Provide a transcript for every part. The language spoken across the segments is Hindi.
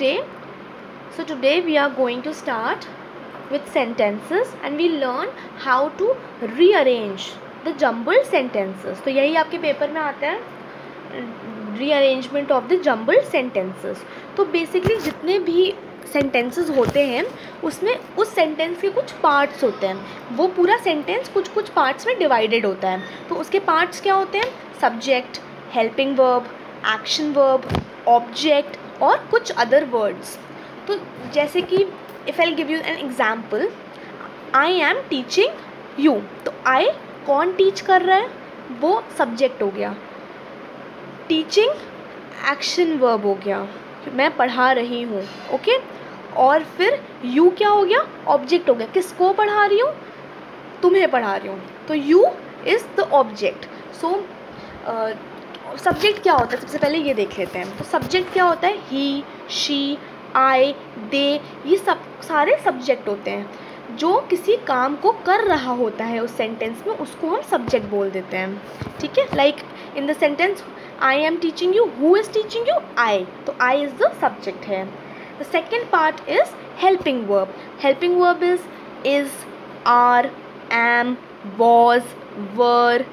today we are going to start with sentences and we learn how to rearrange the jumbled sentences. तो यही आपके पेपर में आता है, rearrangement of the jumbled sentences. तो बेसिकली जितने भी सेंटेंसेस होते हैं उसमें उस सेंटेंस के कुछ पार्ट्स होते हैं, वो पूरा सेंटेंस कुछ कुछ पार्ट्स में डिवाइडेड होता है. तो उसके पार्ट्स क्या होते हैं? Subject, helping verb, action verb, object और कुछ अदर वर्ड्स. तो जैसे कि if I give you an example, I am teaching you, तो आई कौन टीच कर रहा है? वो सब्जेक्ट हो गया. टीचिंग एक्शन वर्ब हो गया, मैं पढ़ा रही हूँ. ओके, और फिर यू क्या हो गया? ऑब्जेक्ट हो गया. किसको पढ़ा रही हूँ? तुम्हें पढ़ा रही हूँ. तो you is the object. So subject क्या होता है? सबसे पहले ये देख लेते हैं. तो सब्जेक्ट क्या होता है? ही, शी, आई, दे, ये सब सारे सब्जेक्ट होते हैं. जो किसी काम को कर रहा होता है उस सेंटेंस में, उसको हम सब्जेक्ट बोल देते हैं. ठीक है, like in the sentence I am teaching you, who is teaching you? I. तो आई इज़ द सब्जेक्ट है. The second part is helping verb. Helping verb is, are, am, was, were,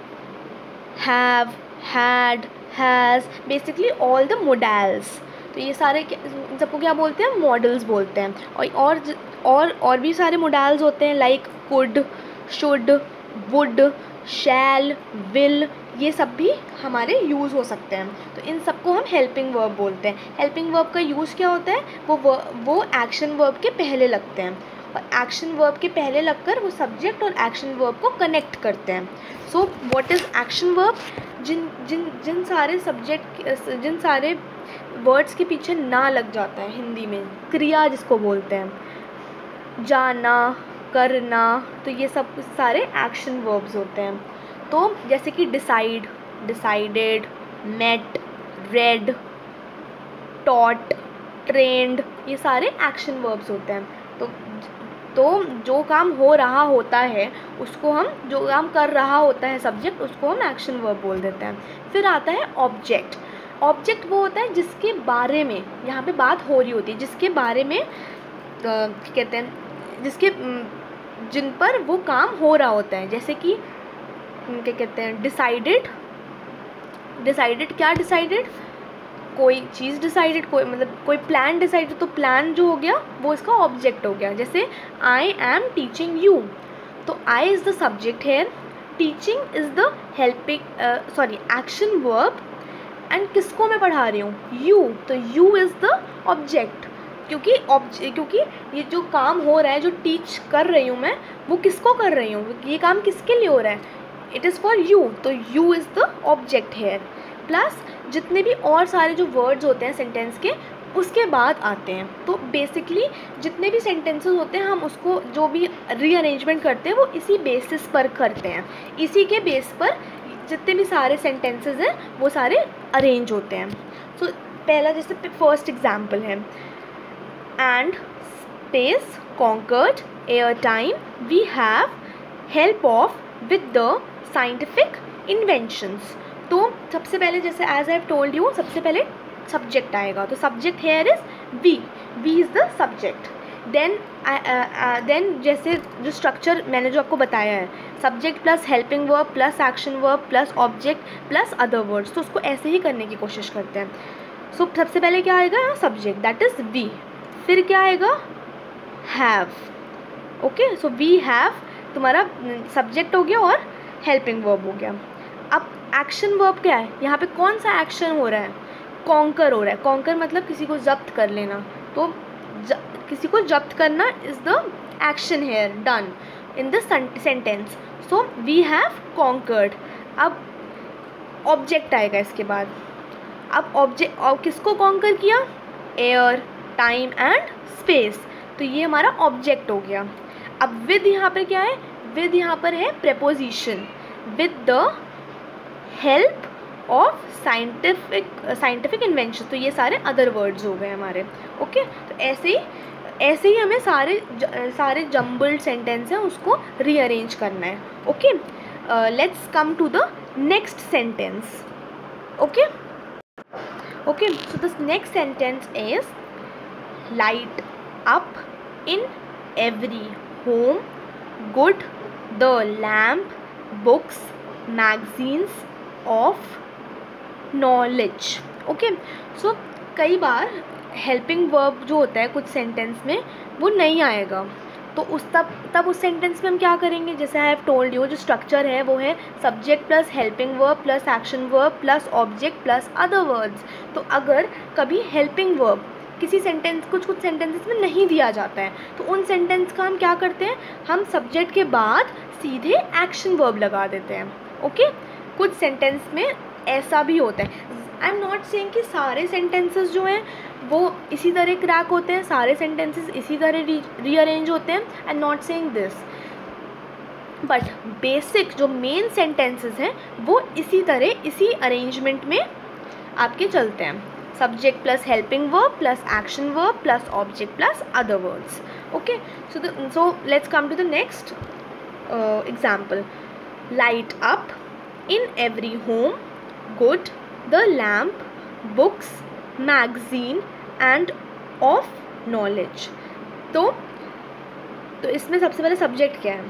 have, had, has, basically all the modals. तो ये सारे इन सबको क्या बोलते हैं? मॉडल्स बोलते हैं. और भी सारे मोडल्स होते हैं, like could, should, would, shall, will, ये सब भी हमारे यूज़ हो सकते हैं. तो इन सबको हम हेल्पिंग वर्ब बोलते हैं. हेल्पिंग वर्ब का यूज़ क्या होता है? वो एक्शन वर्ब के पहले लगते हैं, और एक्शन वर्ब के पहले लगकर वो सब्जेक्ट और एक्शन वर्ब को कनेक्ट करते हैं. So what is action verb? जिन सारे सब्जेक्ट, जिन सारे वर्ड्स के पीछे ना लग जाता है, हिंदी में क्रिया जिसको बोलते हैं, जाना, करना, तो ये सब सारे एक्शन वर्ब्स होते हैं. तो जैसे कि decide, decided, met, read, taught, trained, ये सारे एक्शन वर्ब्स होते हैं. तो जो काम हो रहा होता है उसको हम, जो काम कर रहा होता है सब्जेक्ट, उसको हम एक्शन वर्ब बोल देते हैं. फिर आता है ऑब्जेक्ट. ऑब्जेक्ट वो होता है जिसके बारे में यहाँ पे बात हो रही होती है, जिसके बारे में कहते हैं, जिन पर वो काम हो रहा होता है. जैसे कि क्या कहते हैं? डिसाइडेड. डिसाइडेड क्या? डिसाइडेड कोई चीज़ डिसाइडेड, कोई प्लान डिसाइडेड. तो प्लान जो हो गया वो इसका ऑब्जेक्ट हो गया. जैसे आई एम टीचिंग यू, तो I is the subject here, teaching is the helping action verb, and किसको मैं पढ़ा रही हूँ? यू. तो यू इज़ द ऑब्जेक्ट, क्योंकि ये जो काम हो रहा है, जो टीच कर रही हूँ मैं, वो किसको कर रही हूँ? ये काम किसके लिए हो रहा है? It is for you. तो you is the object here. Plus जितने भी और सारे जो वर्ड्स होते हैं सेंटेंस के, उसके बाद आते हैं. तो बेसिकली जितने भी सेंटेंसेस होते हैं, हम उसको जो भी रीअरेंजमेंट करते हैं वो इसी बेसिस पर करते हैं. इसी के बेस पर जितने भी सारे सेंटेंसेस हैं वो सारे अरेंज होते हैं. सो पहला जैसे फर्स्ट एग्जाम्पल है, and space conquered air time we have help of with the scientific inventions. तो सबसे पहले जैसे as I have told you, सबसे पहले सब्जेक्ट आएगा. तो subject here is we. We is the subject. Then जैसे जो स्ट्रक्चर मैंने जो आपको बताया है, subject plus helping verb plus action verb plus object plus other words, तो उसको ऐसे ही करने की कोशिश करते हैं. सो सबसे पहले क्या आएगा? Subject, that is we. फिर क्या आएगा? Have. Okay, so we have तुम्हारा सब्जेक्ट हो गया और हेल्पिंग वर्ब हो गया. अब एक्शन वर्ब क्या है? यहाँ पे कौन सा एक्शन हो रहा है? कॉन्कर हो रहा है. कॉन्कर मतलब किसी को जब्त कर लेना. तो किसी को जब्त करना is the action here done in the sentence. So we have conquered. अब ऑब्जेक्ट आएगा इसके बाद. अब ऑब्जेक्ट, और किसको कॉन्कर किया? Air, time and space. तो ये हमारा ऑब्जेक्ट हो गया. अब विद यहाँ पर क्या है? विद यहाँ पर है preposition, with the help of scientific invention. तो ये सारे अदर वर्ड्स हो गए हमारे. ओके, तो ऐसे ही हमें सारे जम्बल्ड सेंटेंस हैं उसको रीअरेंज करना है. Okay, let's come to the next sentence. Okay, so this next sentence is light up in every home, good the lamp, books, magazines of knowledge. Okay, so कई बार हेल्पिंग वर्ब जो होता है कुछ सेंटेंस में वो नहीं आएगा, तो तब उस सेंटेंस में हम क्या करेंगे, जैसे आई हैव टोल्ड यू, जो स्ट्रक्चर है वो है subject plus helping verb plus action verb plus object plus other words. तो अगर कभी हेल्पिंग वर्ब किसी सेंटेंस कुछ सेंटेंसेस में नहीं दिया जाता है तो उन सेंटेंस का हम क्या करते हैं, हम सब्जेक्ट के बाद सीधे एक्शन वर्ब लगा देते हैं। ओके, कुछ सेंटेंस में ऐसा भी होता है। आई एम नॉट सेइंग कि सारे सेंटेंसेस जो हैं वो इसी तरह क्रैक होते हैं, सारे सेंटेंसेस इसी तरह रीअरेंज होते हैं। I am not saying this, but basic जो मेन सेंटेंसेस हैं वो इसी तरह इसी अरेंजमेंट में आपके चलते हैं, subject plus helping verb plus action verb plus object plus other words. Okay, so let's come to the next example. Light up in every home, good the lamp, books, magazine and of knowledge. तो इसमें सबसे पहले सब्जेक्ट क्या है,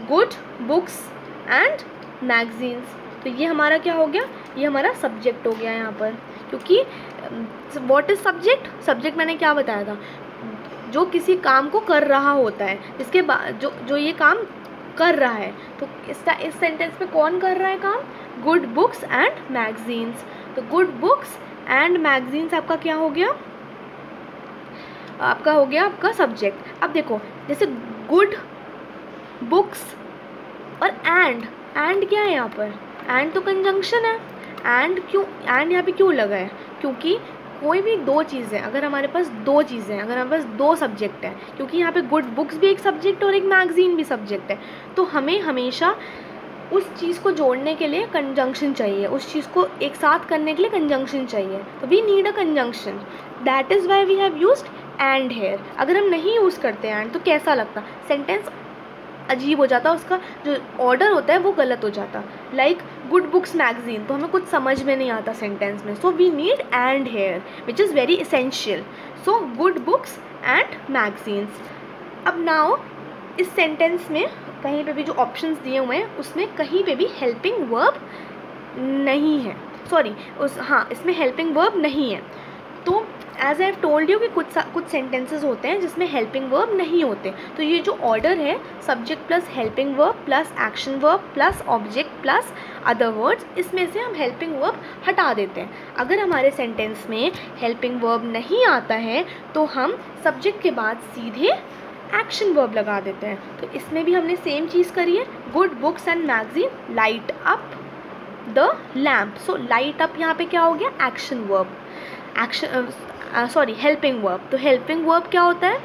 गुड, बुक्स एंड मैगजीन्स। तो ये हमारा क्या हो गया, ये हमारा सब्जेक्ट हो गया यहाँ पर, क्योंकि व्हाट इज सब्जेक्ट, सब्जेक्ट मैंने क्या बताया था, जो किसी काम को कर रहा होता है, जिसके बाद जो ये काम कर रहा है। तो इस सेंटेंस में कौन कर रहा है काम, गुड बुक्स एंड मैगजीन्स। तो गुड बुक्स एंड मैगजीन्स आपका क्या हो गया, आपका हो गया आपका सब्जेक्ट। अब देखो जैसे गुड बुक्स और एंड क्या है यहाँ पर, एंड तो कंजंक्शन है। एंड क्यों, एंड यहाँ पे क्यों लगा है, क्योंकि कोई भी दो चीज़ें, अगर हमारे पास दो चीज़ें हैं, अगर हमारे पास दो सब्जेक्ट है, क्योंकि यहाँ पे गुड बुक्स भी एक सब्जेक्ट और एक मैगजीन भी सब्जेक्ट है, तो हमें हमेशा उस चीज़ को जोड़ने के लिए कंजंक्शन चाहिए, उस चीज़ को एक साथ करने के लिए कंजंक्शन चाहिए। तो we need a conjunction, that is why we have used and here. अगर हम नहीं यूज़ करते एंड तो कैसा लगता, सेंटेंस अजीब हो जाता, उसका जो ऑर्डर होता है वो गलत हो जाता। लाइक गुड बुक्स मैगजीन, तो हमें कुछ समझ में नहीं आता सेंटेंस में, so we need and here which is very essential. So good books and magazines. अब नाउ इस सेंटेंस में कहीं पे भी जो ऑप्शंस दिए हुए हैं उसमें कहीं पे भी हेल्पिंग वर्ब नहीं है, सॉरी इसमें हेल्पिंग वर्ब नहीं है। तो as I have told you कि कुछ सेंटेंसेस होते हैं जिसमें हेल्पिंग वर्ब नहीं होते। तो ये जो ऑर्डर है subject plus helping verb plus action verb plus object plus other words, इसमें से हम हेल्पिंग वर्ब हटा देते हैं। अगर हमारे सेंटेंस में हेल्पिंग वर्ब नहीं आता है तो हम सब्जेक्ट के बाद सीधे एक्शन वर्ब लगा देते हैं। तो इसमें भी हमने सेम चीज़ करी है, good books and magazine light up the lamp. So light up यहाँ पे क्या हो गया, एक्शन वर्ब, हेल्पिंग वर्ब। तो हेल्पिंग वर्ब क्या होता है,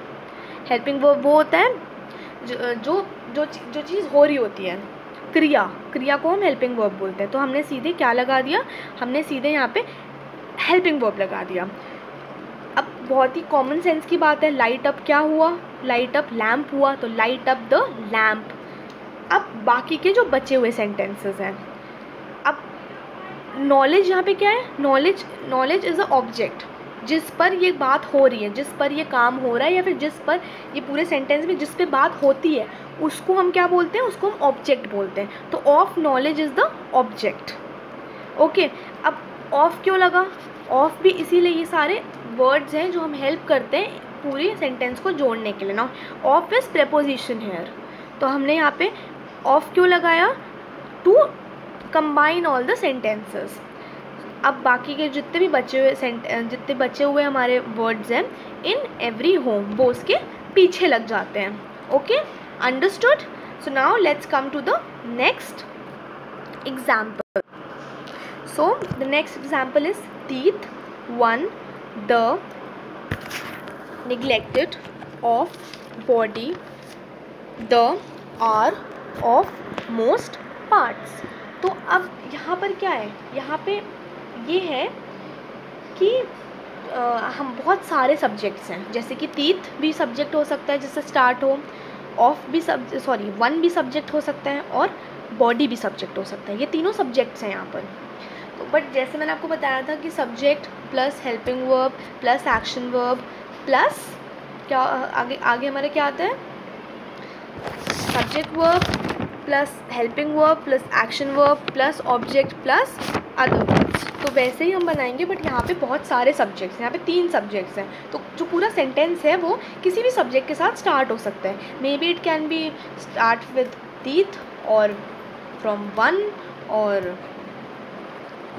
हेल्पिंग वर्ब वो होता है जो चीज़ हो रही होती है, क्रिया को हम हेल्पिंग वर्ब बोलते हैं। तो हमने सीधे क्या लगा दिया, हमने सीधे यहाँ पे हेल्पिंग वर्ब लगा दिया। अब बहुत ही कॉमन सेंस की बात है, लाइट अप क्या हुआ, लाइट अप लैम्प हुआ, तो लाइट अप द लैम्प। अब बाकी के जो बचे हुए सेंटेंसेस हैं, अब नॉलेज यहाँ पे क्या है, नॉलेज इज़ अ ऑब्जेक्ट, जिस पर ये बात हो रही है, जिस पर ये काम हो रहा है, या फिर जिस पर ये पूरे सेंटेंस में जिस पे बात होती है उसको हम क्या बोलते हैं, उसको हम ऑब्जेक्ट बोलते हैं। तो of knowledge is the object. Okay, अब ऑफ क्यों लगा, ऑफ भी इसीलिए, ये सारे वर्ड्स हैं जो हम हेल्प करते हैं पूरी सेंटेंस को जोड़ने के लिए ना। ऑफ इज प्रेपोजिशन हेयर, तो हमने यहाँ पे ऑफ क्यों लगाया, to combine all the sentences. अब बाकी के जितने बचे हुए हमारे वर्ड्स हैं इन एवरी होम, वो उसके पीछे लग जाते हैं। Okay, understood. So now let's come to the next example. So the next example is teeth, 1 the neglected of body, the are of most parts। तो अब यहाँ पर क्या है, यहाँ पे ये है कि हम बहुत सारे सब्जेक्ट्स हैं, जैसे कि टीथ भी सब्जेक्ट हो सकता है जिससे स्टार्ट हो, ऑफ भी वन भी सब्जेक्ट हो सकता है और बॉडी भी सब्जेक्ट हो सकता है। ये तीनों सब्जेक्ट्स हैं यहाँ पर। तो बट जैसे मैंने आपको बताया था कि subject plus helping verb plus action verb plus क्या आगे आगे हमारे क्या आता है, subject verb plus helping verb plus action verb plus object plus other verbs. तो वैसे ही हम बनाएंगे, बट यहाँ पे बहुत सारे सब्जेक्ट्स हैं, यहाँ पे 3 सब्जेक्ट्स हैं, तो जो पूरा सेंटेंस है वो किसी भी सब्जेक्ट के साथ स्टार्ट हो सकता है। May be it can be start with teeth और फ्रॉम वन और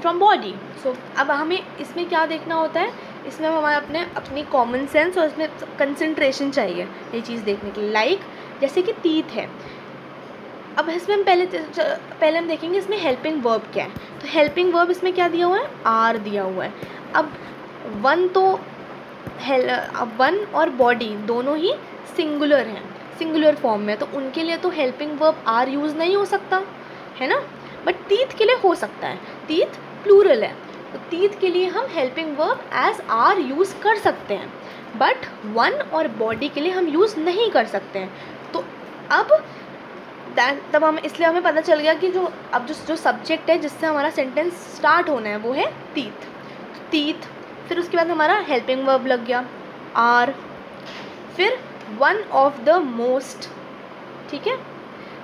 फ्रॉम बॉडी। सो अब हमें इसमें क्या देखना होता है, इसमें हमारे अपनी कॉमन सेंस और इसमें कंसंट्रेशन चाहिए ये चीज़ देखने के लिए। लाइक जैसे कि टीथ है, अब इसमें हम पहले हम देखेंगे इसमें हेल्पिंग वर्ब क्या है। तो हेल्पिंग वर्ब इसमें क्या दिया हुआ है, आर दिया हुआ है। अब वन और बॉडी दोनों ही सिंगुलर हैं, सिंगुलर फॉर्म में, तो उनके लिए तो हेल्पिंग वर्ब आर यूज़ नहीं हो सकता है ना, बट टीथ के लिए हो सकता है, टीथ प्लूरल है, तो टीथ के लिए हम helping verb as are use कर सकते हैं, बट वन और बॉडी के लिए हम यूज़ नहीं कर सकते हैं। तो अब तब इसलिए हमें पता चल गया कि जो सब्जेक्ट है जिससे हमारा सेंटेंस स्टार्ट होना है वो है टीथ। टीथ, फिर उसके बाद हमारा हेल्पिंग वर्ब लग गया आर, फिर वन ऑफ द मोस्ट, ठीक है।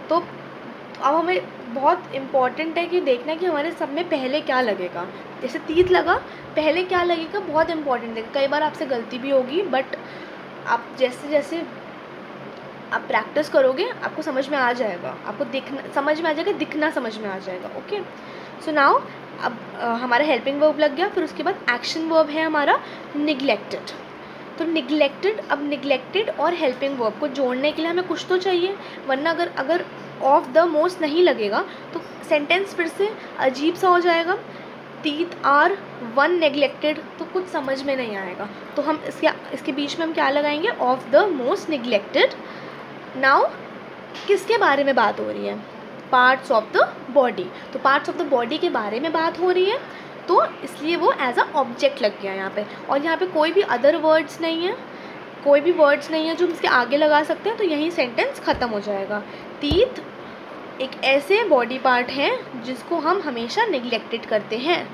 तो अब हमें बहुत इम्पॉर्टेंट है कि देखना कि हमारे सब में पहले क्या लगेगा। जैसे टीथ लगा, पहले क्या लगेगा बहुत इम्पॉर्टेंट है। कई बार आपसे गलती भी होगी, बट आप जैसे जैसे आप प्रैक्टिस करोगे आपको समझ में आ जाएगा, आपको समझ में आ जाएगा, दिखना समझ में आ जाएगा। ओके, सो नाउ अब हमारा हेल्पिंग वर्ब लग गया, फिर उसके बाद एक्शन वर्ब है हमारा निग्लेक्टेड। तो निग्लेक्टेड, अब निग्लेक्टेड और हेल्पिंग वर्ब को जोड़ने के लिए हमें कुछ तो चाहिए, वरना अगर ऑफ द मोस्ट नहीं लगेगा तो सेंटेंस फिर से अजीब सा हो जाएगा। टीथ आर वन नेग्लेक्टेड, तो कुछ समझ में नहीं आएगा। तो हम इसके बीच में हम क्या लगाएंगे, of the most neglected. Now किसके बारे में बात हो रही है, पार्ट्स ऑफ द बॉडी। तो पार्ट्स ऑफ द बॉडी के बारे में बात हो रही है, तो इसलिए वो एज अ ऑब्जेक्ट लग गया यहाँ पे। और यहाँ पे कोई भी अदर वर्ड्स नहीं है, कोई भी वर्ड्स नहीं है जो हम इसके आगे लगा सकते हैं, तो यही सेंटेंस ख़त्म हो जाएगा। टीथ एक ऐसे बॉडी पार्ट है जिसको हम हमेशा निग्लेक्टेड करते हैं,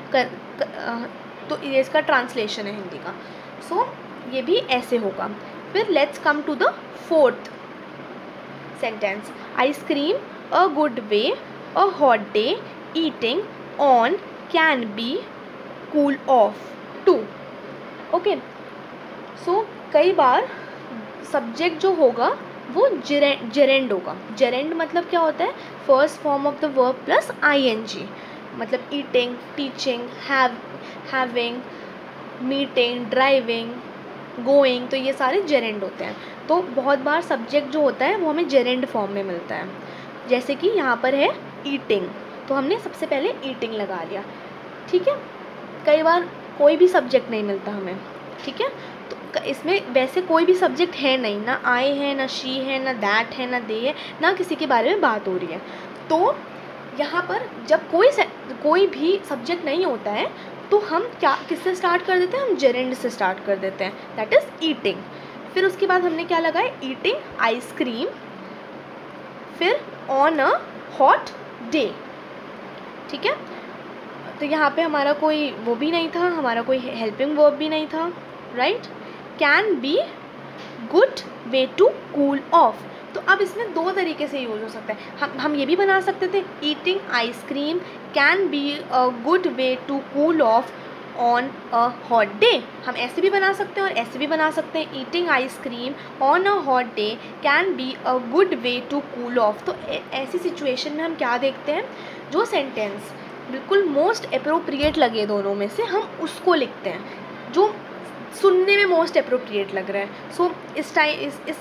तो ये इसका ट्रांसलेशन है हिंदी का। सो ये भी ऐसे होगा। फिर let's come to the fourth sentence. I scream a good way, a hot day, eating on can be cool off too. Okay, so कई बार सब्जेक्ट जो होगा वो जेरेंड होगा। जेरेंड मतलब क्या होता है, first form of the verb plus ing, मतलब eating, teaching, having, meeting, driving, going, तो ये सारे जेरेंड होते हैं। तो बहुत बार सब्जेक्ट जो होता है वो हमें जेरेंड फॉर्म में मिलता है। जैसे कि यहाँ पर है ईटिंग, तो हमने सबसे पहले ईटिंग लगा लिया, ठीक है। कई बार कोई भी सब्जेक्ट नहीं मिलता हमें, ठीक है। तो इसमें वैसे कोई भी सब्जेक्ट है नहीं, ना आई है, ना शी है, ना दैट है, ना दे है, ना किसी के बारे में बात हो रही है। तो यहाँ पर जब कोई भी सब्जेक्ट नहीं होता है तो हम किससे स्टार्ट कर देते हैं, हम जेरेंड से स्टार्ट कर देते हैं, दैट इज़ ईटिंग। फिर उसके बाद हमने क्या लगाया, ईटिंग आइसक्रीम, फिर ऑन अ हॉट डे, ठीक है। तो यहाँ पे हमारा कोई वो भी नहीं था, हमारा कोई हेल्पिंग वर्ब भी नहीं था, right. Can be good way to cool off, तो अब इसमें 2 तरीके से यूज़ हो सकता है। हम ये भी बना सकते थे, eating ice cream can be a good way to cool off on a hot day. हम ऐसे भी बना सकते हैं और ऐसे भी बना सकते हैं, eating ice cream on a hot day can be a good way to cool off. तो ऐसी सिचुएशन में हम क्या देखते हैं, जो सेंटेंस बिल्कुल मोस्ट अप्रोप्रिएट लगे दोनों में से हम उसको लिखते हैं, जो सुनने में मोस्ट अप्रोप्रिएट लग रहा है। सो इस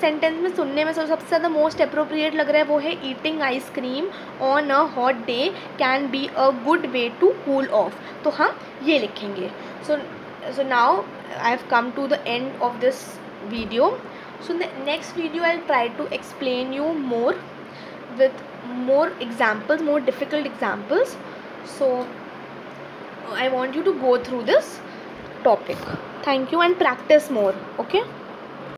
सेंटेंस में सुनने में सबसे ज़्यादा मोस्ट अप्रोप्रिएट लग रहा है वो है eating ice cream on a hot day can be a good way to cool off, तो हम ये लिखेंगे। So now I have come to the end of this video. So next video I will try to explain you more with more examples, more difficult examples. So I want you to go through this topic. Thank you and practice more. Okay.